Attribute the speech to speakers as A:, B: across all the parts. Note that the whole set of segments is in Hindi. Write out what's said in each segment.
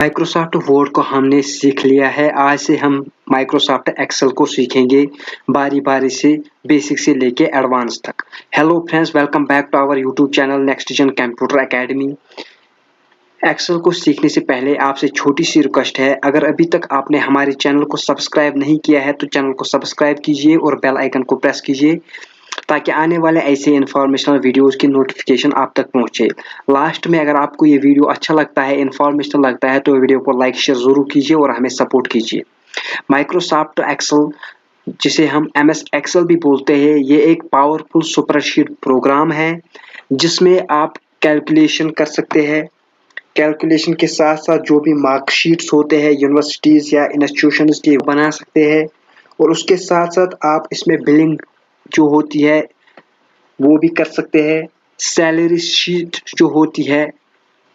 A: माइक्रोसॉफ्ट वर्ड को हमने सीख लिया है। आज से हम माइक्रोसॉफ्ट एक्सेल को सीखेंगे बारी बारी से, बेसिक से लेके एडवांस तक। Hello friends, welcome back to our YouTube channel next gen computer academy. Excel को सीखने से पहले आपसे छोटी सी रिक्वेस्ट है, अगर अभी तक आपने हमारे चैनल को सब्सक्राइब नहीं किया है तो चैनल को सब्सक्राइब कीजिए और बेल आइकन को प्रेस कीजिए ताकि आने वाले ऐसे इंफॉर्मेशनल वीडियोस की नोटिफिकेशन आप तक पहुंचे। लास्ट में अगर आपको ये वीडियो अच्छा लगता है, इंफॉर्मेशनल लगता है तो वीडियो को लाइक शेयर जरूर कीजिए और हमें सपोर्ट कीजिए। माइक्रोसॉफ्ट एक्सेल, जिसे हम MS एक्सेल भी बोलते हैं, ये एक पावरफुल स्प्रेडशीट प्रोग्राम है जिसमें आप कैलकुलेशन कर सकते हैं। कैलकुलेशन के साथ साथ जो भी मार्कशीट्स होते हैं यूनिवर्सिटीज या इंस्टीट्यूशंस के बना सकते हैं, और उसके साथ साथ आप इसमें बिलिंग जो होती है वो भी कर सकते हैं। सैलरी शीट जो होती है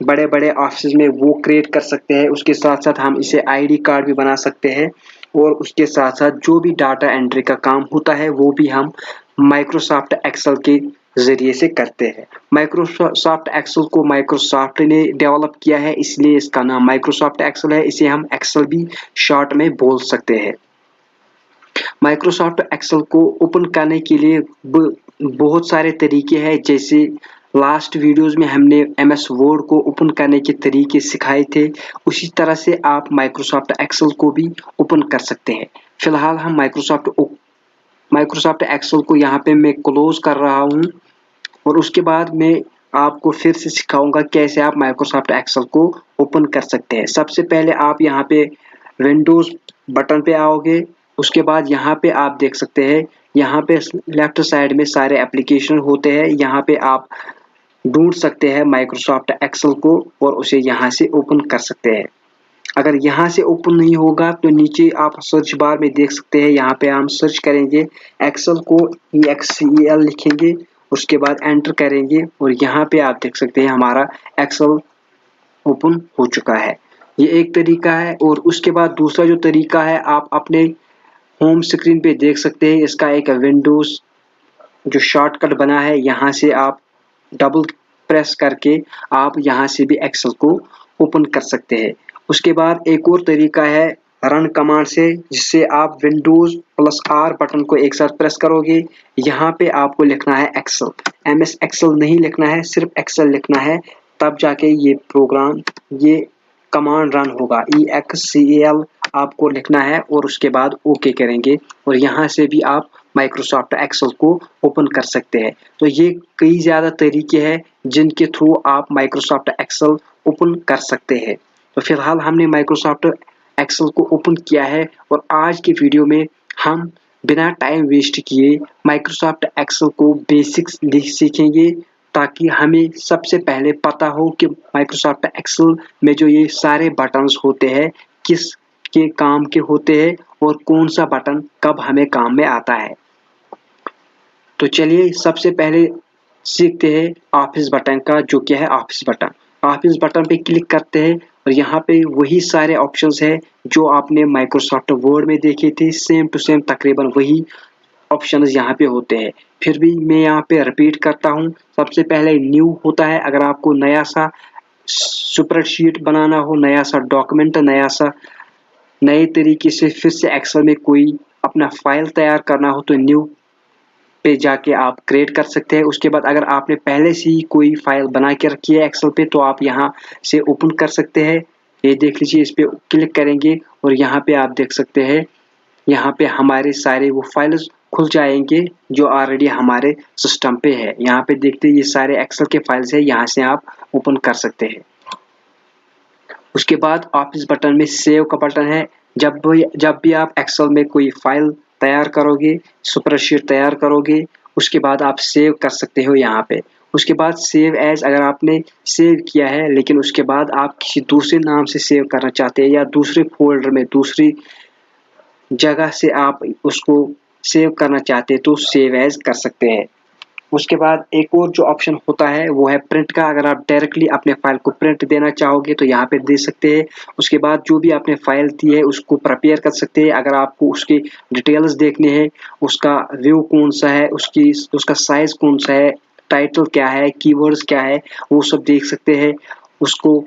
A: बड़े बड़े ऑफिस में वो क्रिएट कर सकते हैं। उसके साथ साथ हम इसे ID कार्ड भी बना सकते हैं, और उसके साथ साथ जो भी डाटा एंट्री का काम होता है वो भी हम माइक्रोसॉफ्ट एक्सेल के जरिए से करते हैं। माइक्रोसॉफ्ट एक्सेल को माइक्रोसॉफ्ट ने डेवलप किया है, इसलिए इसका नाम माइक्रोसॉफ्ट एक्सेल है। इसे हम एक्सेल भी शॉर्ट में बोल सकते हैं। माइक्रोसॉफ्ट एक्सेल को ओपन करने के लिए बहुत सारे तरीके हैं। जैसे लास्ट वीडियोस में हमने MS वर्ड को ओपन करने के तरीके सिखाए थे, उसी तरह से आप माइक्रोसॉफ्ट एक्सेल को भी ओपन कर सकते हैं। फिलहाल हम माइक्रोसॉफ्ट एक्सेल को यहाँ पे मैं क्लोज कर रहा हूँ, और उसके बाद मैं आपको फिर से सिखाऊंगा कैसे आप माइक्रोसॉफ्ट एक्सेल को ओपन कर सकते हैं। सबसे पहले आप यहाँ पे विंडोज बटन पे आओगे। उसके बाद यहाँ पे आप देख सकते हैं, यहाँ पे लेफ्ट साइड में सारे एप्लीकेशन होते हैं। यहाँ पे आप ढूंढ सकते हैं माइक्रोसॉफ्ट एक्सेल को और उसे यहाँ से ओपन कर सकते हैं। अगर यहाँ से ओपन नहीं होगा तो नीचे आप सर्च बार में देख सकते हैं, यहाँ पे हम सर्च करेंगे एक्सेल को, EXCEL लिखेंगे, उसके बाद एंटर करेंगे और यहाँ पे आप देख सकते हैं हमारा एक्सेल ओपन हो चुका है। ये एक तरीका है। और उसके बाद दूसरा जो तरीका है, आप अपने होम स्क्रीन पे देख सकते हैं, इसका एक विंडोज जो शॉर्टकट बना है, यहाँ से आप डबल प्रेस करके आप यहाँ से भी एक्सेल को ओपन कर सकते हैं। उसके बाद एक और तरीका है रन कमांड से, जिससे आप विंडोज +R बटन को एक साथ प्रेस करोगे। यहाँ पे आपको लिखना है एक्सेल, MS एक्सेल नहीं लिखना है, सिर्फ एक्सेल लिखना है, तब जाके ये प्रोग्राम, ये कमांड रन होगा। EXCEL आपको लिखना है और उसके बाद ओके करेंगे, और यहाँ से भी आप माइक्रोसॉफ्ट एक्सेल को ओपन कर सकते हैं। तो ये कई ज़्यादा तरीके हैं जिनके थ्रू आप माइक्रोसॉफ्ट एक्सेल ओपन कर सकते हैं। तो फिलहाल हमने माइक्रोसॉफ्ट एक्सेल को ओपन किया है, और आज की वीडियो में हम बिना टाइम वेस्ट किए माइक्रोसॉफ्ट एक्सेल को बेसिक्स सीखेंगे, ताकि हमें सबसे पहले पता हो कि माइक्रोसॉफ्ट एक्सेल में जो ये सारे बटन्स होते हैं किस के काम के होते हैं और कौन सा बटन कब हमें काम में आता है। तो चलिए सबसे पहले सीखते हैं ऑफिस बटन का, जो क्या है ऑफिस बटन। ऑफिस बटन पे क्लिक करते हैं और यहाँ पे वही सारे ऑप्शंस हैं जो आपने माइक्रोसॉफ्ट वर्ड में देखे थे, सेम टू सेम तकरीबन वही ऑप्शंस यहाँ पे होते हैं। फिर भी मैं यहाँ पे रिपीट करता हूँ। सबसे पहले न्यू होता है, अगर आपको नया सा स्प्रेडशीट बनाना हो, नया सा डॉक्यूमेंट, नए तरीके से फिर से एक्सेल में कोई अपना फाइल तैयार करना हो, तो न्यू पे जाके आप क्रिएट कर सकते हैं। उसके बाद अगर आपने पहले से ही कोई फाइल बना के रखी है एक्सेल पे, तो आप यहाँ से ओपन कर सकते हैं। ये देख लीजिए, इस पे क्लिक करेंगे और यहाँ पे आप देख सकते हैं, यहाँ पे हमारे सारे वो फाइल्स खुल जाएंगे जो ऑलरेडी हमारे सिस्टम पे है। यहाँ पे देखते हैं ये सारे एक्सेल के फाइल्स है, यहाँ से आप ओपन कर सकते हैं। उसके बाद ऑफिस बटन में सेव का बटन है। जब भी आप एक्सेल में कोई फाइल तैयार करोगे, स्प्रेडशीट तैयार करोगे, उसके बाद आप सेव कर सकते हो यहाँ पे। उसके बाद सेव एज, अगर आपने सेव किया है लेकिन उसके बाद आप किसी दूसरे नाम से सेव करना चाहते हैं या दूसरे फोल्डर में दूसरी जगह से आप उसको सेव करना चाहते हैं, तो सेव एज कर सकते हैं। उसके बाद एक और जो ऑप्शन होता है वो है प्रिंट का। अगर आप डायरेक्टली अपने फाइल को प्रिंट देना चाहोगे तो यहाँ पे दे सकते हैं। उसके बाद जो भी आपने फाइल दी है उसको प्रिपेयर कर सकते हैं। अगर आपको उसकी डिटेल्स देखने हैं, उसका व्यू कौन सा है, उसका साइज कौन सा है, टाइटल क्या है, कीवर्ड्स क्या है, वो सब देख सकते हैं। उसको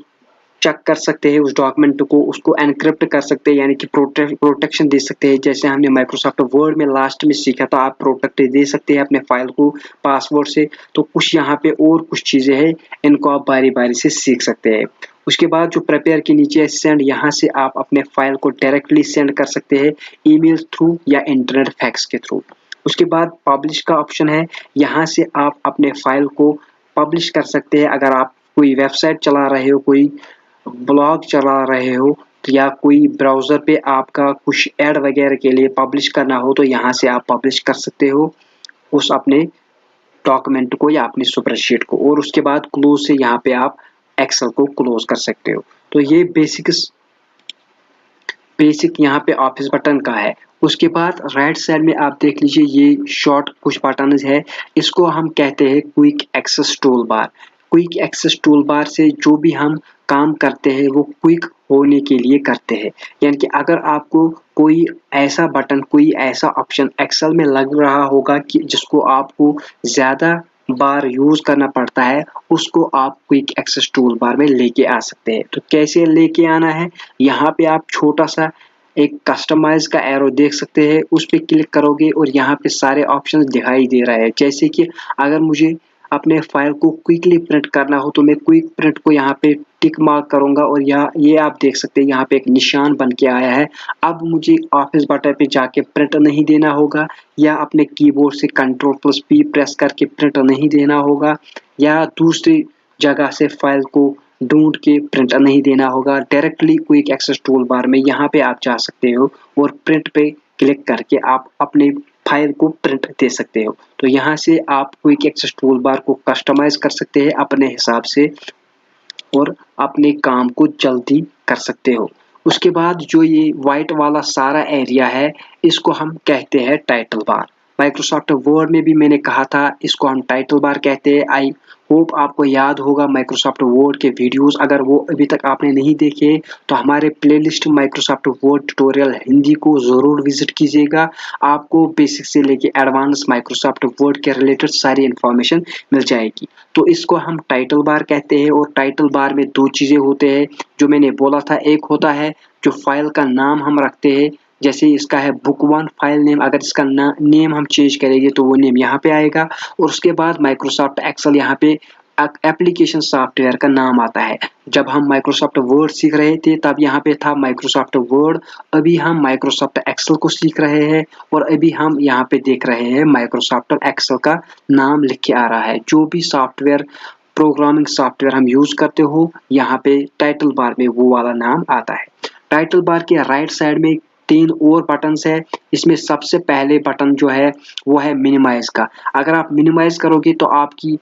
A: चेक कर सकते हैं उस डॉक्यूमेंट को, उसको एनक्रिप्ट कर सकते हैं यानी कि प्रोटेक्शन दे सकते हैं। जैसे हमने माइक्रोसॉफ्ट वर्ड में लास्ट में सीखा था, आप प्रोटेक्ट दे सकते हैं अपने फाइल को पासवर्ड से। तो कुछ यहाँ पे और कुछ चीज़ें हैं, इनको आप बारी बारी से सीख सकते हैं। उसके बाद जो प्रिपेयर के नीचे है सेंड, यहाँ से आप अपने फाइल को डायरेक्टली सेंड कर सकते हैं ईमेल थ्रू या इंटरनेट फैक्स के थ्रू। उसके बाद पब्लिश का ऑप्शन है, यहाँ से आप अपने फाइल को पब्लिश कर सकते हैं। अगर आप कोई वेबसाइट चला रहे हो, कोई ब्लॉग चला रहे हो या कोई ब्राउज़र पे आपका कुछ ऐड वगैरह के लिए पब्लिश करना हो, तो यहाँ से आप पब्लिश कर सकते हो उस अपने डॉक्यूमेंट को या अपनी स्प्रेडशीट को। और उसके बाद क्लोज से यहाँ पे आप एक्सेल को क्लोज कर सकते हो। तो ये बेसिक यहाँ पे ऑफिस बटन का है। उसके बाद राइट साइड में आप देख लीजिए, ये शॉर्ट कुछ बटन्स है, इसको हम कहते हैं quick access toolbar. Quick access toolbar से जो भी हम काम करते हैं वो क्विक होने के लिए करते हैं। यानी कि अगर आपको कोई ऐसा बटन, कोई ऐसा ऑप्शन एक्सेल में लग रहा होगा कि जिसको आपको ज़्यादा बार यूज़ करना पड़ता है, उसको आप क्विक एक्सेस टूल बार में लेके आ सकते हैं। तो कैसे लेके आना है, यहाँ पे आप छोटा सा एक कस्टमाइज का एरो देख सकते हैं, उस पे क्लिक करोगे और यहाँ पे सारे ऑप्शंस दिखाई दे रहा है। जैसे कि अगर मुझे अपने फाइल को क्विकली प्रिंट करना हो तो मैं क्विक प्रिंट को यहाँ पे टिक मार्क करूंगा और ये आप देख सकते हैं यहाँ पे एक निशान बन के आया है। अब मुझे ऑफिस बटन पे जाके प्रिंट नहीं देना होगा या अपने कीबोर्ड से Ctrl+P प्रेस करके प्रिंट नहीं देना होगा या दूसरी जगह से फाइल को ढूंढ के प्रिंट नहीं देना होगा। Directly quick access toolbar में यहाँ पे आप जा सकते हो और प्रिंट पे क्लिक करके आप अपने फाइल को प्रिंट दे सकते हो। तो यहाँ से आप क्विक एक्सेस टूल बार को कस्टमाइज कर सकते हैं अपने हिसाब से और अपने काम को जल्दी कर सकते हो। उसके बाद जो ये व्हाइट वाला सारा एरिया है, इसको हम कहते हैं टाइटल बार। माइक्रोसॉफ्ट वर्ड में भी मैंने कहा था इसको हम टाइटल बार कहते हैं। आई होप आपको याद होगा माइक्रोसॉफ्ट वर्ड के वीडियोस, अगर वो अभी तक आपने नहीं देखे तो हमारे playlist Microsoft word tutorial Hindi को ज़रूर विजिट कीजिएगा। आपको बेसिक से लेके एडवांस माइक्रोसॉफ्ट वर्ड के रिलेटेड सारी इन्फॉर्मेशन मिल जाएगी। तो इसको हम टाइटल बार कहते हैं और टाइटल बार में दो चीज़ें होते हैं जो मैंने बोला था। एक होता है जो फाइल का नाम हम रखते हैं, जैसे इसका है बुक 1 फाइल नेम, अगर इसका नेम हम चेंज करेंगे तो वो नेम यहाँ पे आएगा। और उसके बाद माइक्रोसॉफ्ट एक्सेल यहाँ पे एप्लीकेशन सॉफ्टवेयर का नाम आता है। जब हम माइक्रोसॉफ्ट वर्ड सीख रहे थे तब यहाँ पे था माइक्रोसॉफ्ट वर्ड, अभी हम माइक्रोसॉफ्ट एक्सेल को सीख रहे हैं और अभी हम यहाँ पे देख रहे हैं माइक्रोसॉफ्ट एक्सेल का नाम लिख के आ रहा है। जो भी सॉफ्टवेयर, प्रोग्रामिंग सॉफ्टवेयर हम यूज करते हो, यहाँ पे टाइटल बार में वो वाला नाम आता है। टाइटल बार के राइट साइड में 3 और बटन्स है। इसमें सबसे पहले बटन जो है वो है मिनिमाइज का। अगर आप मिनिमाइज करोगे तो आपकी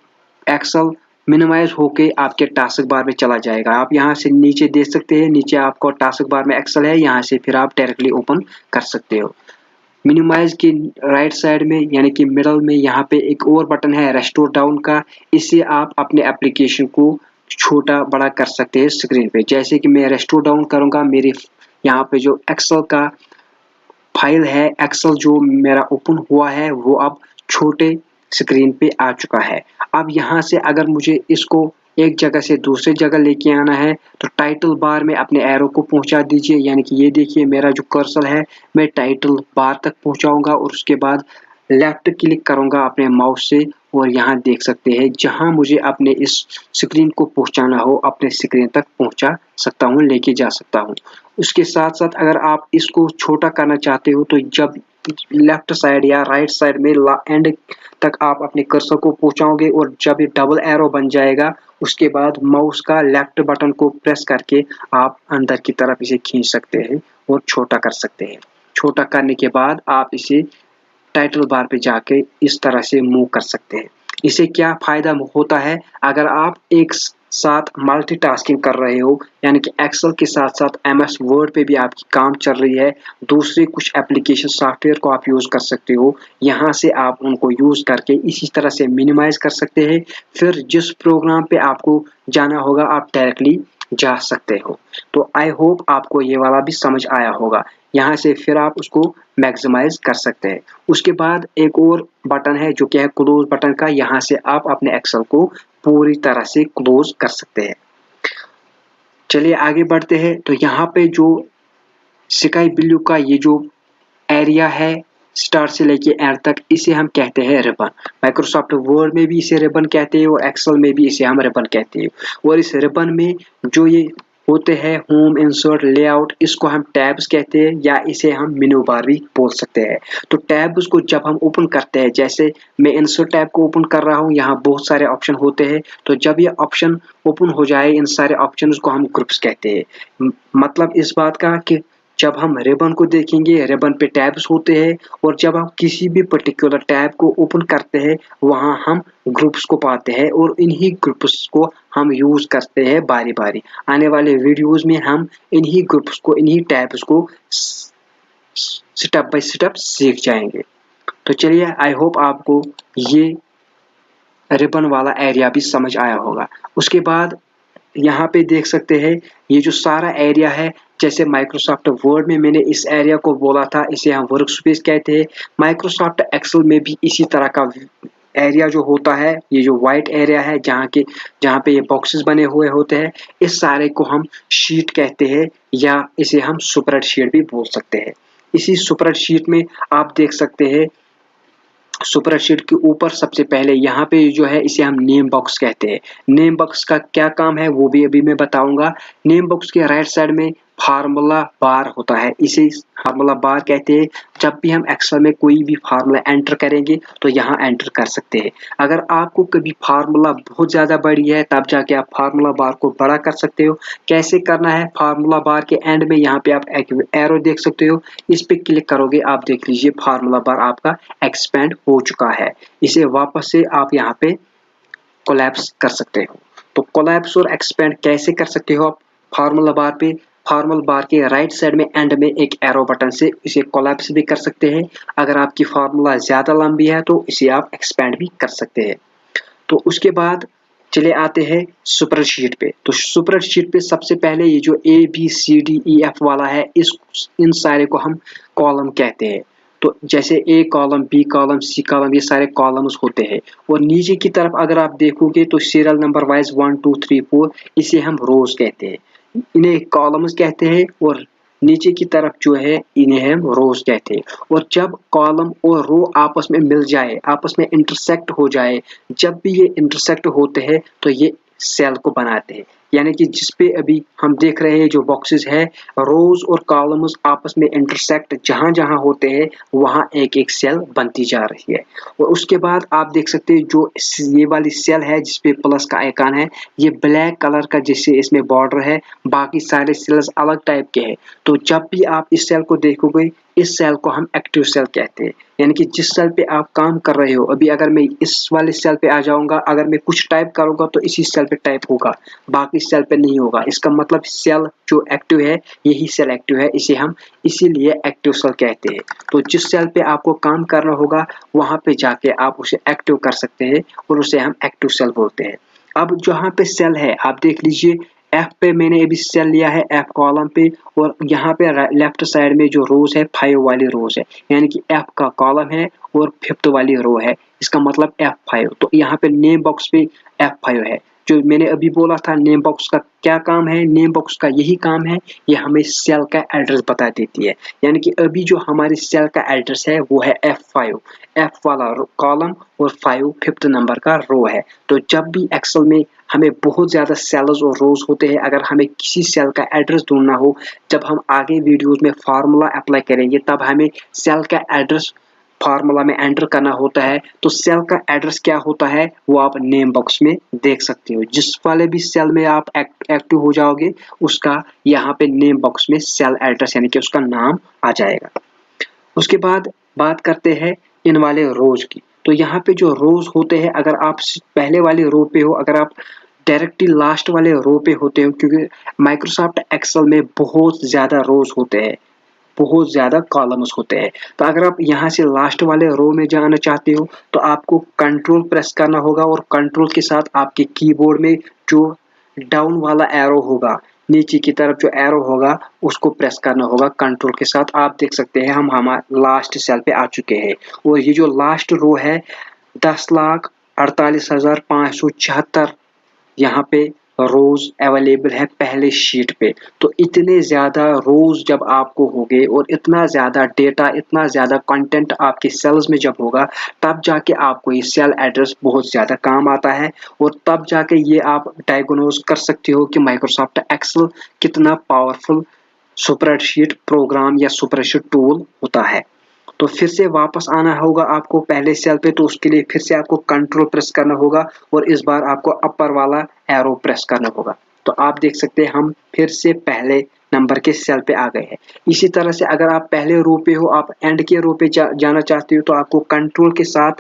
A: एक्सेल मिनिमाइज होके आपके टास्क बार में चला जाएगा। आप यहाँ से नीचे देख सकते हैं, नीचे आपको टास्क बार में एक्सेल है, यहाँ से फिर आप डायरेक्टली ओपन कर सकते हो। मिनिमाइज की राइट साइड में यानी कि मिडल में यहाँ पे एक और बटन है रेस्टोर डाउन का। इससे आप अपने एप्लीकेशन को छोटा बड़ा कर सकते हैं स्क्रीन पे। जैसे कि मैं रेस्टोर डाउन करूंगा, मेरे यहाँ पे जो एक्सेल का फाइल है, एक्सेल जो मेरा ओपन हुआ है वो अब छोटे स्क्रीन पे आ चुका है। अब यहाँ से अगर मुझे इसको एक जगह से दूसरी जगह लेके आना है तो टाइटल बार में अपने एरो को पहुंचा दीजिए। यानी कि ये देखिए मेरा जो कर्सर है मैं टाइटल बार तक पहुंचाऊंगा और उसके बाद लेफ्ट क्लिक करूंगा अपने माउस से और यहाँ देख सकते हैं जहां मुझे अपने इस स्क्रीन को पहुंचाना हो अपने स्क्रीन तक पहुंचा सकता हूं, लेके जा सकता हूं। उसके साथ साथ अगर आप इसको छोटा करना चाहते हो तो जब लेफ्ट साइड या राइट साइड में एंड तक आप अपने कर्सर को पहुंचाओगे और जब ये डबल एरो बन जाएगा उसके बाद माउस का लेफ्ट बटन को प्रेस करके आप अंदर की तरफ इसे खींच सकते हैं और छोटा कर सकते हैं। छोटा करने के बाद आप इसे टाइटल बार पे जाके इस तरह से मूव कर सकते हैं। इसे क्या फायदा होता है, अगर आप एक साथ मल्टीटास्किंग कर रहे हो यानी कि एक्सेल के साथ साथ एमएस वर्ड पे भी आपकी काम चल रही है, दूसरे कुछ एप्लीकेशन सॉफ्टवेयर को आप यूज कर सकते हो, यहाँ से आप उनको यूज करके इसी तरह से मिनिमाइज कर सकते हैं। फिर जिस प्रोग्राम पे आपको जाना होगा आप डायरेक्टली जा सकते हो। तो आई होप आपको ये वाला भी समझ आया होगा। यहाँ से फिर आप उसको मैक्सिमाइज कर सकते हैं। उसके बाद एक और बटन है जो कि है क्लोज बटन का, यहाँ से आप अपने एक्सेल को पूरी तरह से क्लोज कर सकते हैं। चलिए आगे बढ़ते हैं। तो यहाँ पे जो स्काई ब्लू का ये जो एरिया है स्टार्ट से लेके एंड तक, इसे हम कहते हैं रिबन। माइक्रोसॉफ्ट वर्ड में भी इसे रिबन कहते हैं और एक्सेल में भी इसे हम रिबन कहते हैं। और इस रिबन में जो ये होते हैं होम, इंसर्ट, लेआउट, इसको हम टैब्स कहते हैं या इसे हम मेनू बार भी बोल सकते हैं। तो टैब्स को जब हम ओपन करते हैं, जैसे मैं इंसर्ट टैब को ओपन कर रहा हूँ, यहाँ बहुत सारे ऑप्शन होते हैं। तो जब ये ऑप्शन ओपन हो जाए, इन सारे ऑप्शन को हम ग्रुप्स कहते हैं। मतलब इस बात का कि जब हम रिबन को देखेंगे, रिबन पे टैब्स होते हैं और जब हम किसी भी पर्टिकुलर टैब को ओपन करते हैं, वहाँ हम ग्रुप्स को पाते हैं और इन्हीं ग्रुप्स को हम यूज करते हैं बारी बारी। आने वाले वीडियोस में हम इन्हीं ग्रुप्स को, इन्हीं टैब्स को स्टेप बाय स्टेप सीख जाएंगे। तो चलिए, आई होप आपको ये रिबन वाला एरिया भी समझ आया होगा। उसके बाद यहाँ पे देख सकते हैं ये जो सारा एरिया है, जैसे माइक्रोसॉफ्ट वर्ड में मैंने इस एरिया को बोला था, इसे हम वर्क स्पेस कहते हैं। माइक्रोसॉफ्ट एक्सेल में भी इसी तरह का एरिया जो होता है, ये जो व्हाइट एरिया है जहाँ पे ये बॉक्सेस बने हुए होते हैं, इस सारे को हम शीट कहते हैं या इसे हम स्प्रेडशीट भी बोल सकते हैं। इसी स्प्रेडशीट में आप देख सकते हैं, स्प्रेडशीट के ऊपर सबसे पहले यहाँ पे जो है इसे हम नेम बॉक्स कहते हैं। नेम बॉक्स का क्या काम है वो भी अभी मैं बताऊंगा। नेम बॉक्स के राइट साइड में फार्मूला बार होता है, इसे फार्मूला बार कहते हैं। जब भी हम एक्सेल में कोई भी फार्मूला एंटर करेंगे तो यहाँ एंटर कर सकते हैं। अगर आपको कभी फार्मूला बहुत ज़्यादा बड़ी है, तब जाके आप फार्मूला बार को बड़ा कर सकते हो। कैसे करना है, फार्मूला बार के एंड में यहाँ पे आप एक एरो देख सकते हो, इस पे क्लिक करोगे, आप देख लीजिए फार्मूला बार आपका एक्सपेंड हो चुका है। इसे वापस से आप यहाँ पे कोलैप्स कर सकते हो। तो कोलैप्स और एक्सपेंड कैसे कर सकते हो आप फार्मूला बार पे, फार्मूला बार के राइट साइड में एंड में एक एरो बटन से इसे कोलैप्स भी कर सकते हैं। अगर आपकी फार्मूला ज़्यादा लंबी है तो इसे आप एक्सपेंड भी कर सकते हैं। तो उसके बाद चले आते हैं स्प्रेडशीट पे। तो स्प्रेडशीट पे सबसे पहले ये जो ABCDEF वाला है, इन सारे को हम कॉलम कहते हैं। तो जैसे A column, B column, C column, ये सारे कॉलम्स होते हैं। और नीचे की तरफ अगर आप देखोगे तो सीरियल नंबर वाइज 1 2 3 4, इसे हम रोज कहते हैं। इन्हें कॉलम्स कहते हैं और नीचे की तरफ जो है इन्हें हम रोज कहते हैं। और जब कॉलम और रो आपस में मिल जाए, आपस में इंटरसेक्ट हो जाए, जब भी ये इंटरसेक्ट होते हैं तो ये सेल को बनाते हैं। यानी कि जिस पे अभी हम देख रहे हैं जो बॉक्सेस है, रोज और कॉलम्स आपस में इंटरसेक्ट जहां जहां होते हैं वहां एक एक सेल बनती जा रही है। और उसके बाद आप देख सकते हैं जो ये वाली सेल है जिसपे प्लस का आइकन है, ये ब्लैक कलर का जैसे इसमें बॉर्डर है, बाकी सारे सेल्स अलग टाइप के हैं। तो जब भी आप इस सेल को देखोगे, इस सेल को हम एक्टिव सेल कहते हैं। यानी कि जिस सेल पे आप काम कर रहे हो, अभी अगर मैं इस वाले सेल पे आ जाऊंगा, अगर मैं कुछ टाइप करूंगा तो इसी सेल पे टाइप होगा, बाकी सेल पे नहीं होगा। इसका मतलब सेल जो एक्टिव है यही सेल एक्टिव है, इसे हम इसीलिए एक्टिव सेल कहते हैं। तो जिस सेल पे आपको काम करना होगा वहां पे जाके आप उसे एक्टिव कर सकते हैं और उसे हम एक्टिव सेल बोलते हैं। अब जहाँ पे सेल है आप देख लीजिए, F पे मैंने अभी सेल लिया है, F कॉलम पे, और यहाँ पे लेफ्ट साइड में जो रोज है 5 वाली रोज है, यानी कि F का कॉलम है और 5th वाली रो है, इसका मतलब F5। तो यहाँ पे नेम बॉक्स पे F5 है। जो मैंने अभी बोला था नेम बॉक्स का क्या काम है, नेम बॉक्स का यही काम है, ये हमें सेल का एड्रेस बता देती है। यानी कि अभी जो हमारी सेल का एड्रेस है वो है F5, F वाला कॉलम और 5 5th नंबर का रो है। तो जब भी एक्सेल में हमें बहुत ज़्यादा सेल्स और रोज होते हैं, अगर हमें किसी सेल का एड्रेस ढूंढना हो, जब हम आगे वीडियोस में फार्मूला अप्लाई करेंगे तब हमें सेल का एड्रेस फार्मूला में एंटर करना होता है। तो सेल का एड्रेस क्या होता है वो आप नेम बॉक्स में देख सकते हो। जिस वाले भी सेल में आप एक्टिव हो जाओगे उसका यहाँ पे नेम बॉक्स में सेल एड्रेस यानी कि उसका नाम आ जाएगा। उसके बाद बात करते हैं इन वाले रोज की। तो यहाँ पे जो रोज होते हैं, अगर आप पहले वाले रो पे हो, अगर आप डायरेक्टली लास्ट वाले रो पे होते हो, क्योंकि माइक्रोसॉफ्ट एक्सेल में बहुत ज़्यादा रोज होते हैं, बहुत ज़्यादा कॉलम्स होते हैं। तो अगर आप यहाँ से लास्ट वाले रो में जाना चाहते हो तो आपको कंट्रोल प्रेस करना होगा और कंट्रोल के साथ आपके कीबोर्ड में जो डाउन वाला एरो होगा, नीचे की तरफ जो एरो होगा उसको प्रेस करना होगा कंट्रोल के साथ। आप देख सकते हैं हम हमारे लास्ट सेल पे आ चुके हैं और ये जो लास्ट रो है 10,48,576 यहाँ पे रोज अवेलेबल है पहले शीट पे। तो इतने ज़्यादा रोज जब आपको होंगे और इतना ज़्यादा डेटा, इतना ज़्यादा कंटेंट आपके सेल्स में जब होगा, तब जाके आपको ये सेल एड्रेस बहुत ज़्यादा काम आता है और तब जाके ये आप डायग्नोज कर सकते हो कि माइक्रोसॉफ्ट एक्सेल कितना पावरफुल स्प्रेडशीट प्रोग्राम या स्प्रेडशीट टूल होता है। तो फिर से वापस आना होगा आपको पहले सेल पे, तो उसके लिए फिर से आपको कंट्रोल प्रेस करना होगा और इस बार आपको अपर वाला एरो प्रेस करना होगा। तो आप देख सकते हैं हम फिर से पहले नंबर के सेल पे आ गए हैं। इसी तरह से अगर आप पहले रो पे हो, आप एंड के रो पे जाना चाहते हो, तो आपको कंट्रोल के साथ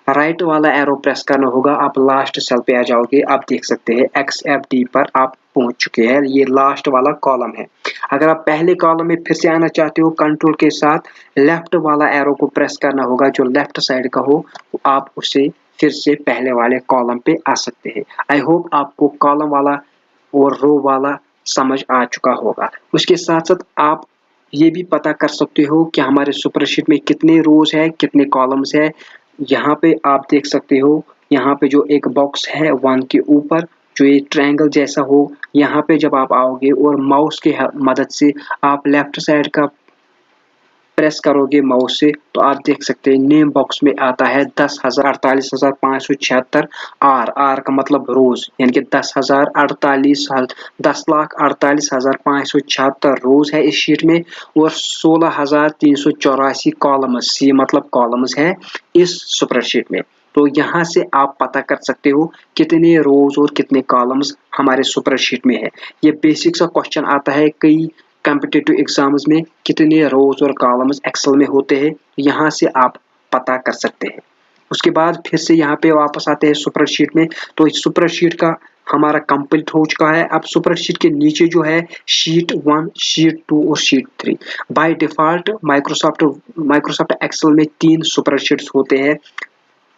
A: राइट वाला एरो प्रेस करना होगा। आप लास्ट सेल पे आ जाओगे। आप देख सकते हैं XFD पर आप पहुंच चुके हैं। ये लास्ट वाला कॉलम है। अगर आप पहले कॉलम में फिर से आना चाहते हो, कंट्रोल के साथ लेफ्ट वाला एरो को प्रेस करना होगा, जो लेफ्ट साइड का हो, आप उसे फिर से पहले वाले कॉलम पे आ सकते हैं। आई होप आपको कॉलम वाला और रो वाला समझ आ चुका होगा। उसके साथ साथ आप ये भी पता कर सकते हो कि हमारे स्प्रेडशीट में कितने रोज है, कितने कॉलम्स है। यहाँ पे आप देख सकते हो, यहाँ पे जो एक बॉक्स है 1 के ऊपर जो ये ट्रायंगल जैसा हो, यहाँ पे जब आप आओगे और माउस की मदद से आप लेफ्ट साइड का प्रेस करोगे माउस से, तो आप देख सकते हैं नेम बॉक्स में आता है 10,48,576 आर का मतलब रोज, यानी कि 10,48,576 रोज है इस शीट में और 16,384 कॉलम्स, ये मतलब कॉलम्स है इस स्प्रेडशीट में। तो यहाँ से आप पता कर सकते हो कितने रोज और कितने कॉलम्स हमारे स्प्रेडशीट में है। ये बेसिक सा क्वेश्चन आता है कई कॉम्पिटिटिव एग्जाम्स में, कितने रोज और कॉलम्स एक्सेल में होते हैं, यहाँ से आप पता कर सकते हैं। उसके बाद फिर से यहाँ पे वापस आते हैं स्प्रेडशीट में। तो इस स्प्रेडशीट का हमारा कंप्लीट हो चुका है। अब स्प्रेडशीट के नीचे जो है शीट 1, शीट 2 और sheet 3। By default Microsoft Excel में 3 स्प्रेडशीट्स होते हैं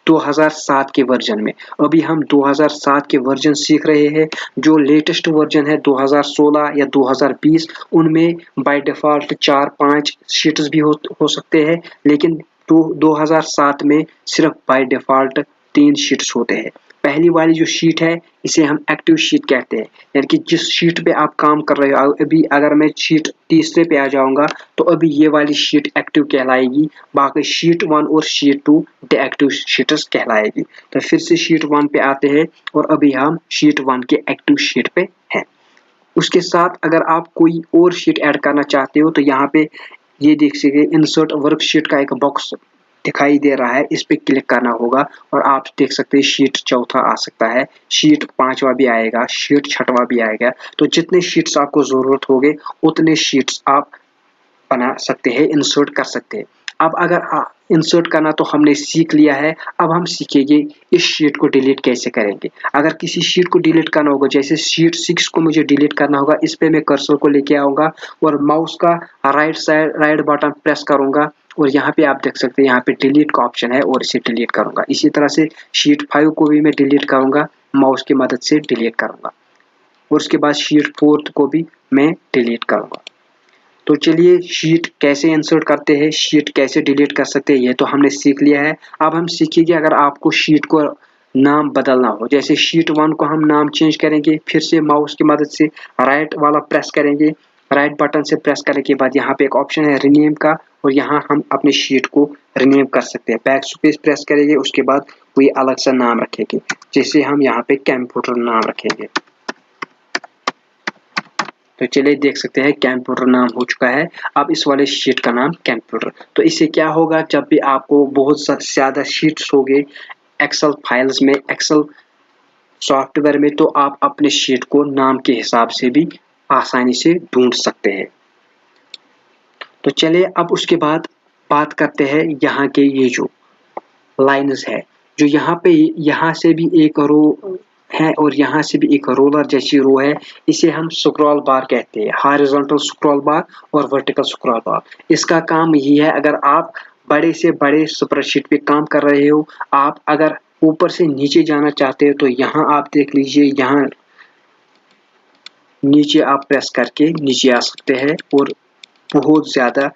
A: 2007 के वर्जन में। अभी हम 2007 के वर्जन सीख रहे हैं। जो लेटेस्ट वर्जन है 2016 या 2020, उनमें बाय डिफॉल्ट 4-5 शीट्स भी हो सकते हैं, लेकिन 2007 में सिर्फ बाय डिफॉल्ट 3 शीट्स होते हैं। पहली वाली जो शीट है इसे हम एक्टिव शीट कहते हैं, यानी कि जिस शीट पे आप काम कर रहे हो। अभी अगर मैं शीट तीसरे पे आ जाऊंगा तो अभी ये वाली शीट एक्टिव कहलाएगी, बाकी शीट 1 और शीट 2 डीएक्टिव शीट्स कहलाएगी। तो फिर से शीट 1 पे आते हैं और अभी हम शीट 1 के एक्टिव शीट पे हैं। उसके साथ अगर आप कोई और शीट ऐड करना चाहते हो तो यहाँ पे ये देख सकते हैं इंसर्ट वर्कशीट का एक बॉक्स दिखाई दे रहा है, इस पे क्लिक करना होगा और आप देख सकते हैं शीट 4 आ सकता है, शीट 5वां भी आएगा, शीट 6वां भी आएगा। तो जितने शीट्स आपको जरूरत होगे उतने शीट्स आप बना सकते हैं, इंसर्ट कर सकते हैं। अब अगर इंसर्ट करना तो हमने सीख लिया है, अब हम सीखेंगे इस शीट को डिलीट कैसे करेंगे। अगर किसी शीट को डिलीट करना होगा, जैसे शीट 6 को मुझे डिलीट करना होगा, इस पे मैं कर्सर को लेके आऊंगा और माउस का राइट बटन प्रेस करूंगा और यहाँ पे आप देख सकते हैं यहाँ पे डिलीट का ऑप्शन है और इसे डिलीट करूंगा। इसी तरह से शीट 5 को भी मैं डिलीट करूंगा, माउस की मदद से डिलीट करूंगा और उसके बाद शीट 4 को भी मैं डिलीट करूंगा। तो चलिए शीट कैसे इंसर्ट करते हैं, शीट कैसे डिलीट कर सकते हैं, ये तो हमने सीख लिया है। अब हम सीखेंगे अगर आपको शीट को नाम बदलना हो, जैसे शीट 1 को हम नाम चेंज करेंगे, फिर से माउस की मदद से राइट वाला प्रेस करेंगे, राइट बटन से प्रेस करने के बाद यहाँ पे एक ऑप्शन है रीनेम का और यहाँ हम अपने शीट को रीनेम कर सकते हैं। बैक स्पेस प्रेस करेंगे, उसके बाद कोई अलग सा नाम रखेंगे, जैसे हम यहाँ पे कंप्यूटर नाम रखेंगे। तो चलिए देख सकते हैं कंप्यूटर नाम हो चुका है। अब इस वाले शीट का नाम कंप्यूटर। तो इससे क्या होगा, जब भी आपको बहुत ज़्यादा शीट्स होंगे एक्सेल फाइल्स में, एक्सेल सॉफ्टवेयर में, तो आप अपने शीट को नाम के हिसाब से भी आसानी से ढूंढ सकते हैं। तो चलिए अब उसके बाद बात करते हैं यहाँ के ये जो लाइन्स है, जो यहाँ से भी एक रो है और यहाँ से भी एक रोलर जैसी रो है, इसे हम स्क्रॉल बार कहते हैं, हॉरिजॉन्टल स्क्रॉल बार और वर्टिकल स्क्रॉल बार। इसका काम यही है, अगर आप बड़े से बड़े स्प्रेडशीट पे काम कर रहे हो, आप अगर ऊपर से नीचे जाना चाहते हो तो यहाँ आप देख लीजिए, यहाँ नीचे आप प्रेस करके नीचे आ सकते हैं और बहुत ज़्यादा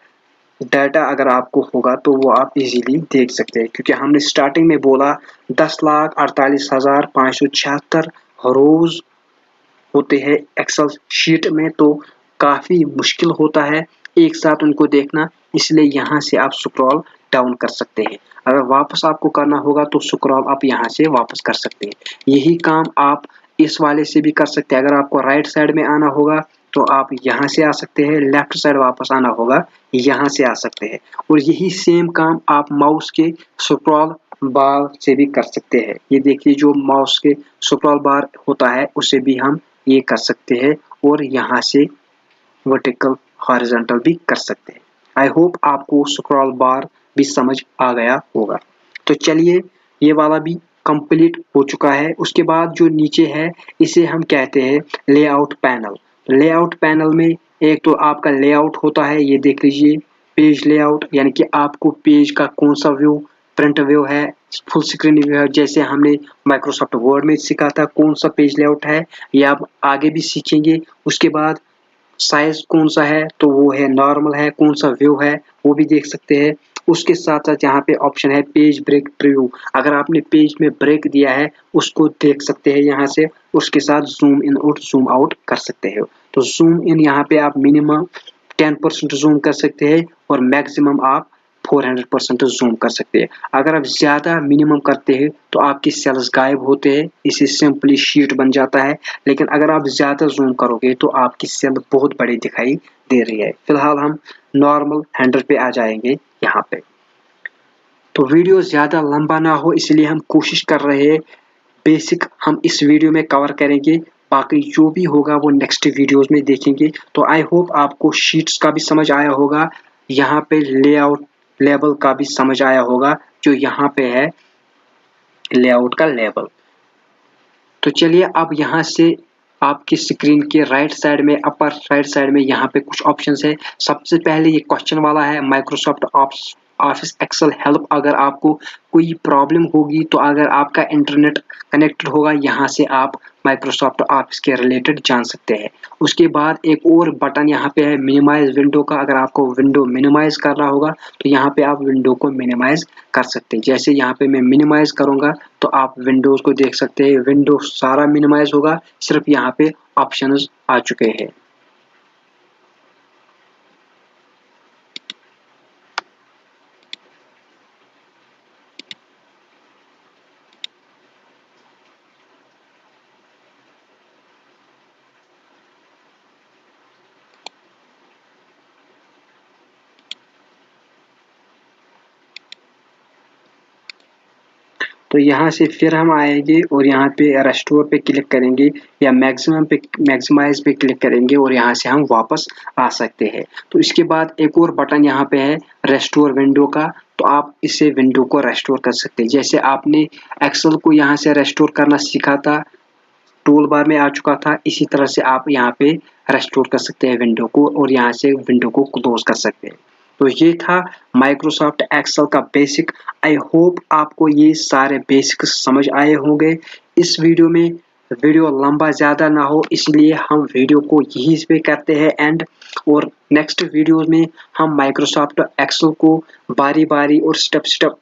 A: डाटा अगर आपको होगा तो वो आप इजीली देख सकते हैं, क्योंकि हमने स्टार्टिंग में बोला 10,48,576 रोज होते हैं एक्सेल शीट में तो काफ़ी मुश्किल होता है एक साथ उनको देखना, इसलिए यहाँ से आप स्क्रॉल डाउन कर सकते हैं। अगर वापस आपको करना होगा तो स्क्रॉल आप यहाँ से वापस कर सकते हैं। यही काम आप इस वाले से भी कर सकते हैं। अगर आपको राइट साइड में आना होगा तो आप यहाँ से आ सकते हैं, लेफ्ट साइड वापस आना होगा यहाँ से आ सकते हैं। और यही सेम काम आप माउस के स्क्रॉल बार से भी कर सकते हैं। ये देखिए जो माउस के स्क्रॉल बार होता है उससे भी हम ये कर सकते हैं और यहाँ से वर्टिकल हॉरिजॉन्टल भी कर सकते हैं। आई होप आपको स्क्रॉल बार भी समझ आ गया होगा। तो चलिए ये वाला भी कंप्लीट हो चुका है। उसके बाद जो नीचे है इसे हम कहते हैं लेआउट पैनल। लेआउट पैनल में एक तो आपका लेआउट होता है, ये देख लीजिए पेज लेआउट, यानी कि आपको पेज का कौन सा व्यू, प्रिंट व्यू है, फुल स्क्रीन व्यू है, जैसे हमने माइक्रोसॉफ्ट वर्ड में सीखा था कौन सा पेज लेआउट है, ये आप आगे भी सीखेंगे। उसके बाद साइज कौन सा है तो वो है नॉर्मल है, कौन सा व्यू है वो भी देख सकते हैं। उसके साथ साथ यहाँ पे ऑप्शन है पेज ब्रेक प्रीव्यू, अगर आपने पेज में ब्रेक दिया है उसको देख सकते हैं यहाँ से। उसके साथ जूम इन और जूम आउट कर सकते हो। तो जूम इन यहाँ पे आप मिनिमम 10% जूम कर सकते हैं और मैक्सिमम आप 400% जूम कर सकते हैं। अगर आप ज़्यादा मिनिमम करते हैं तो आपकी सेल्स गायब होते हैं, इसे सिंपली शीट बन जाता है। लेकिन अगर आप ज़्यादा जूम करोगे तो आपकी सेल बहुत बड़ी दिखाई दे रही है। फिलहाल हम नॉर्मल 100 पे आ जाएंगे यहाँ पे। तो वीडियो ज़्यादा लंबा ना हो इसलिए हम कोशिश कर रहे हैं बेसिक हम इस वीडियो में कवर करेंगे, बाकी जो भी होगा वो नेक्स्ट वीडियोस में देखेंगे। तो आई होप आपको शीट्स का भी समझ आया होगा, यहाँ पे लेआउट लेबल का भी समझ आया होगा, जो यहाँ पे है लेआउट का लेबल। तो चलिए अब यहाँ से आपकी स्क्रीन के राइट साइड में, अपर राइट साइड में यहाँ पे कुछ ऑप्शंस है। सबसे पहले ये क्वेश्चन वाला है, माइक्रोसॉफ्ट ऑफिस एक्सेल हेल्प। अगर आपको कोई प्रॉब्लम होगी तो अगर आपका इंटरनेट कनेक्टेड होगा यहाँ से आप माइक्रोसॉफ्ट ऑफिस के रिलेटेड जान सकते हैं। उसके बाद एक और बटन यहाँ पे है मिनिमाइज विंडो का, अगर आपको विंडो मिनिमाइज करना होगा तो यहाँ पे आप विंडो को मिनिमाइज कर सकते हैं। जैसे यहाँ पे मैं मिनिमाइज करूँगा तो आप विंडोज को देख सकते हैं, विंडो सारा मिनिमाइज होगा, सिर्फ यहाँ पे ऑप्शंस आ चुके हैं। तो यहाँ से फिर हम आएंगे और यहाँ पे रेस्टोर पे क्लिक करेंगे या मैक्सिमम पे मैक्सिमाइज पे क्लिक करेंगे और यहाँ से हम वापस आ सकते हैं। तो इसके बाद एक और बटन यहाँ पे है रेस्टोर विंडो का, तो आप इसे विंडो को रेस्टोर कर सकते हैं। जैसे आपने एक्सेल को यहाँ से रेस्टोर करना सीखा था, टूल बार में आ चुका था, इसी तरह से आप यहाँ पे रेस्टोर कर सकते हैं विंडो को और यहाँ से विंडो को क्लोज कर सकते हैं। तो ये था माइक्रोसॉफ्ट एक्सेल का बेसिक। आई होप आपको ये सारे बेसिक समझ आए होंगे। इस वीडियो में वीडियो लंबा ज़्यादा ना हो इसलिए हम वीडियो को यहीं पे करते हैं एंड, और नेक्स्ट वीडियो में हम माइक्रोसॉफ्ट एक्सेल को बारी बारी और स्टेप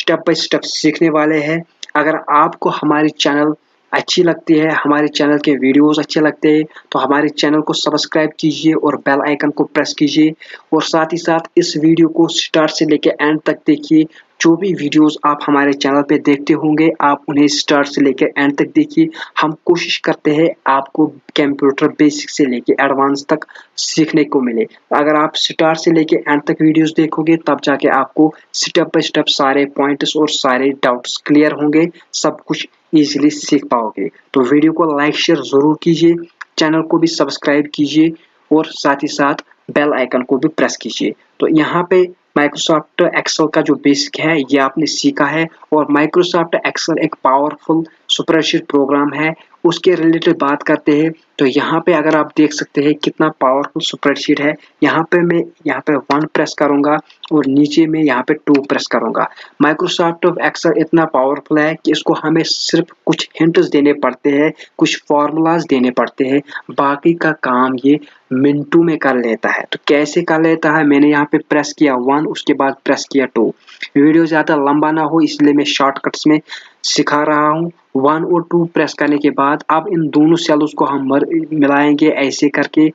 A: बाय स्टेप सीखने वाले हैं। अगर आपको हमारी चैनल अच्छी लगती है, हमारे चैनल के वीडियोस अच्छे लगते हैं तो हमारे चैनल को सब्सक्राइब कीजिए और बेल आइकन को प्रेस कीजिए। और साथ ही साथ इस वीडियो को स्टार्ट से लेकर एंड तक देखिए। जो भी वीडियोस आप हमारे चैनल पे देखते होंगे आप उन्हें स्टार्ट से लेकर एंड तक देखिए। हम कोशिश करते हैं आपको कंप्यूटर बेसिक से लेकर एडवांस तक सीखने को मिले। अगर आप स्टार्ट से लेकर एंड तक वीडियोस देखोगे तब जाके आपको स्टेप बाय स्टेप सारे पॉइंट्स और सारे डाउट्स क्लियर होंगे, सब कुछ इजीली सीख पाओगे। तो वीडियो को लाइक शेयर जरूर कीजिए, चैनल को भी सब्सक्राइब कीजिए और साथ ही साथ बेल आइकन को भी प्रेस कीजिए। तो यहाँ पे माइक्रोसॉफ्ट एक्सेल का जो बेसिक है ये आपने सीखा है। और माइक्रोसॉफ्ट एक्सेल एक पावरफुल स्प्रेडशीट प्रोग्राम है, उसके रिलेटेड बात करते हैं। तो यहाँ पे अगर आप देख सकते हैं कितना पावरफुल स्प्रेडशीट है। यहाँ पे मैं यहाँ पे 1 प्रेस करूँगा और नीचे में यहाँ पे 2 प्रेस करूँगा। माइक्रोसॉफ्ट एक्सेल इतना पावरफुल है कि इसको हमें सिर्फ कुछ हिंट्स देने पड़ते हैं, कुछ फॉर्मूलाज देने पड़ते हैं, बाकी का काम ये मिनटों में कर लेता है। तो कैसे कर लेता है, मैंने यहाँ पे प्रेस किया 1, उसके बाद प्रेस किया 2। वीडियो ज़्यादा लंबा ना हो इसलिए मैं शॉर्टकट्स में सिखा रहा हूँ। 1 और 2 प्रेस करने के बाद अब इन दोनों सेल्स को हम मिलाएंगे ऐसे करके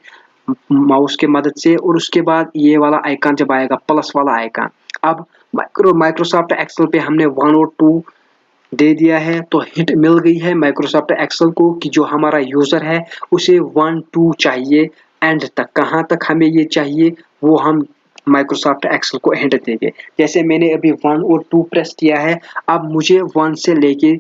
A: माउस के मदद से, और उसके बाद ये वाला आइकन जब आएगा, प्लस वाला आइकन, अब माइक्रोसॉफ्ट एक्सेल पे हमने 1 और 2 दे दिया है, तो हिंट मिल गई है माइक्रोसॉफ्ट एक्सेल को कि जो हमारा यूजर है उसे 1 2 चाहिए एंड तक। कहाँ तक हमें ये चाहिए वो हम माइक्रोसॉफ्ट एक्सेल को हिंट देंगे। जैसे मैंने अभी 1 और 2 प्रेस किया है, अब मुझे 1 से लेके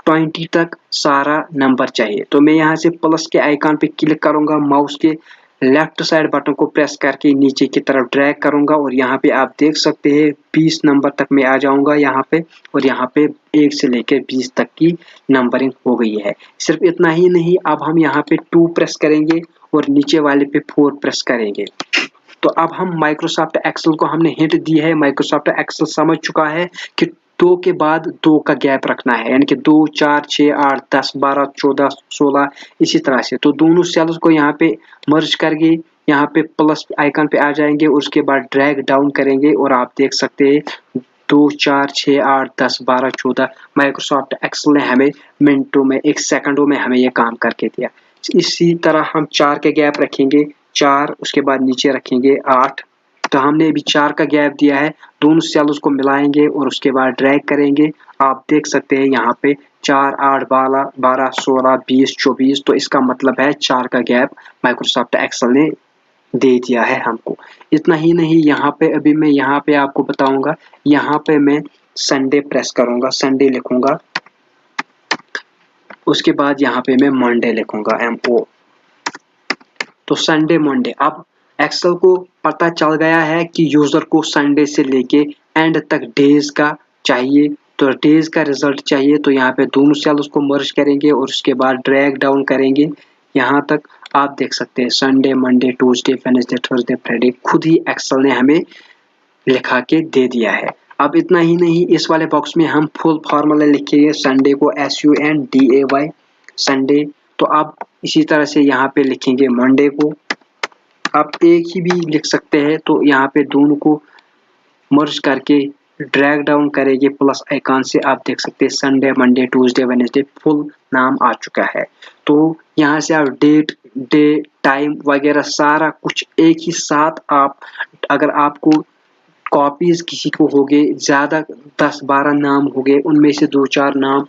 A: 20 तक सारा नंबर चाहिए, तो मैं यहाँ से प्लस के आइकन पे क्लिक करूंगा, माउस के लेफ्ट साइड बटन को प्रेस करके नीचे की तरफ ड्रैग करूंगा, और यहाँ पे आप देख सकते हैं 20 नंबर तक मैं आ जाऊंगा यहाँ पे, और यहाँ पे 1 से लेकर 20 तक की नंबरिंग हो गई है। सिर्फ इतना ही नहीं, अब हम यहाँ पे 2 प्रेस करेंगे और नीचे वाले पे 4 प्रेस करेंगे। तो अब हम माइक्रोसॉफ्ट एक्सेल को हमने हिंट दी है, माइक्रोसॉफ्ट एक्सेल समझ चुका है कि 2 के बाद 2 का गैप रखना है, यानी कि 2 4 6 8 10 12 14 16 इसी तरह से। तो दोनों सेल्स को यहाँ पे मर्ज करके यहाँ पे प्लस आइकन पे आ जाएंगे, उसके बाद ड्रैग डाउन करेंगे और आप देख सकते हैं 2 4 6 8 10 12 14 माइक्रोसॉफ्ट एक्सेल ने हमें मिनटों में, 1 सेकंडों में हमें ये काम करके दिया। इसी तरह हम 4 के गैप रखेंगे, 4 उसके बाद नीचे रखेंगे 8, तो हमने अभी 4 का गैप दिया है, दोनों सेल्स को मिलाएंगे और उसके बाद ड्रैग करेंगे। आप देख सकते हैं यहाँ पे 4 8 12 12 16 20 24, तो इसका मतलब है 4 का गैप माइक्रोसॉफ्ट एक्सेल ने दे दिया है हमको। इतना ही नहीं, यहाँ पे अभी मैं यहाँ पे आपको बताऊंगा, यहाँ पे मैं संडे प्रेस करूंगा, संडे लिखूंगा, उसके बाद यहाँ पे मैं मंडे लिखूंगा MO, तो संडे मंडे। अब एक्सेल को पता चल गया है कि यूजर को संडे से लेके एंड तक डेज का चाहिए, तो डेज का रिजल्ट चाहिए, तो यहाँ पे दोनों सेल्स को मर्ज करेंगे और उसके बाद ड्रैग डाउन करेंगे यहाँ तक। आप देख सकते हैं Sunday Monday Tuesday Wednesday Thursday Friday खुद ही एक्सेल ने हमें लिखा के दे दिया है। अब इतना ही नहीं, इस वाले बॉक्स में हम फुल फॉर्मूला लिखेंगे, संडे को SUNDAY संडे, तो आप इसी तरह से यहाँ पे लिखेंगे मंडे को, आप एक ही भी लिख सकते हैं, तो यहाँ पे दोनों को मर्ज करके ड्रैग डाउन करेंगे प्लस आइकन से, आप देख सकते हैं Sunday Monday Tuesday Wednesday full नाम आ चुका है। तो यहाँ से आप डेट डे टाइम वगैरह सारा कुछ एक ही साथ, आप अगर आपको कॉपीज किसी को हो गए ज़्यादा 10-12 नाम हो गए, उनमें से 2-4 नाम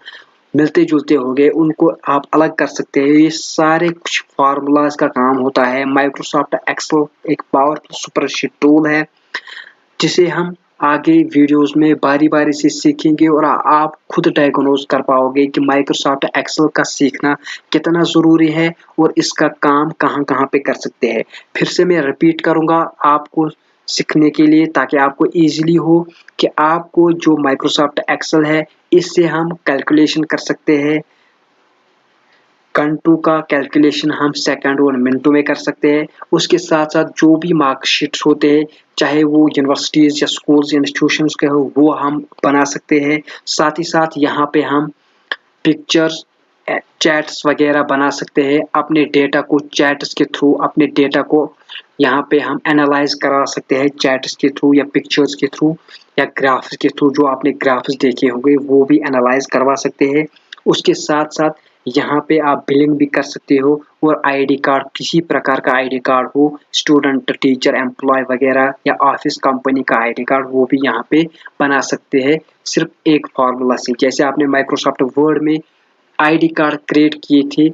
A: मिलते जुलते हो गए, उनको आप अलग कर सकते हैं। ये सारे कुछ फार्मूलाज का काम होता है। माइक्रोसॉफ्ट एक्सेल एक पावरफुल स्प्रेडशीट टूल है जिसे हम आगे वीडियोस में बारी बारी से सीखेंगे और आप खुद डायग्नोज कर पाओगे कि माइक्रोसॉफ्ट एक्सेल का सीखना कितना ज़रूरी है और इसका काम कहाँ कहाँ पे कर सकते हैं। फिर से मैं रिपीट करूँगा आपको सीखने के लिए, ताकि आपको इजीली हो कि आपको जो माइक्रोसॉफ्ट एक्सेल है इससे हम कैलकुलेशन कर सकते हैं। घंटों का कैलकुलेशन हम सेकंड और मिनटों में कर सकते हैं। उसके साथ साथ जो भी मार्कशीट्स होते हैं, चाहे वो यूनिवर्सिटीज़ या स्कूल्स इंस्टीट्यूशंस के हो, वो हम बना सकते हैं। साथ ही साथ यहाँ पे हम पिक्चर्स चैट्स वगैरह बना सकते हैं, अपने डेटा को चैट्स के थ्रू, अपने डेटा को यहाँ पे हम एनालाइज करा सकते हैं चैट्स के थ्रू या पिक्चर्स के थ्रू या ग्राफ्स के थ्रू। जो आपने ग्राफ्स देखे होंगे वो भी एनालाइज करवा सकते हैं। उसके साथ साथ यहाँ पे आप बिलिंग भी कर सकते हो, और आईडी कार्ड, किसी प्रकार का आईडी कार्ड हो, स्टूडेंट टीचर एम्प्लॉय वगैरह या ऑफिस कंपनी का आईडी कार्ड, वो भी यहाँ पे बना सकते हैं सिर्फ एक फार्मूला से। जैसे आपने माइक्रोसॉफ्ट वर्ड में आईडी कार्ड क्रिएट किए थे,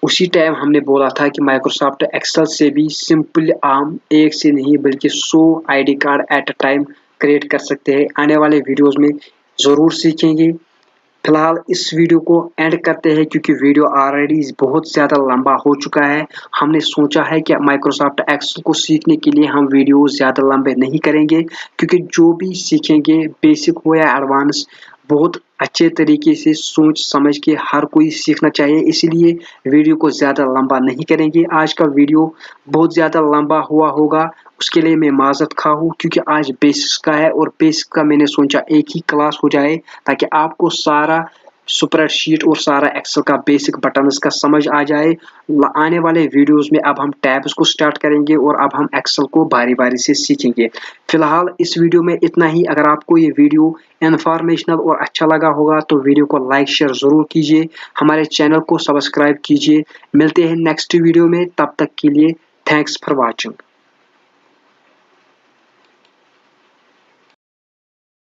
A: उसी टाइम हमने बोला था कि माइक्रोसॉफ्ट एक्सेल से भी सिंपल आम एक से नहीं बल्कि 100 ID card at a time create कर सकते हैं। आने वाले वीडियोस में ज़रूर सीखेंगे। फिलहाल इस वीडियो को एंड करते हैं क्योंकि वीडियो ऑलरेडी बहुत ज़्यादा लंबा हो चुका है। हमने सोचा है कि माइक्रोसॉफ्ट एक्सेल को सीखने के लिए हम वीडियो ज़्यादा लंबे नहीं करेंगे, क्योंकि जो भी सीखेंगे बेसिक हो या एडवांस, बहुत अच्छे तरीके से सोच समझ के हर कोई सीखना चाहिए, इसलिए वीडियो को ज़्यादा लंबा नहीं करेंगे। आज का वीडियो बहुत ज़्यादा लंबा हुआ होगा, उसके लिए मैं माज़रत खा हूँ, क्योंकि आज बेसिक्स का है और बेसिक का मैंने सोचा एक ही क्लास हो जाए ताकि आपको सारा स्प्रेडशीट और सारा एक्सेल का बेसिक बटन्स का समझ आ जाए। आने वाले वीडियोस में अब हम टैब्स को स्टार्ट करेंगे और अब हम एक्सेल को बारी बारी से सीखेंगे। फिलहाल इस वीडियो में इतना ही। अगर आपको ये वीडियो इंफॉर्मेशनल और अच्छा लगा होगा तो वीडियो को लाइक शेयर जरूर कीजिए, हमारे चैनल को सब्सक्राइब कीजिए। मिलते हैं नेक्स्ट वीडियो में, तब तक के लिए थैंक्स फॉर वॉचिंग।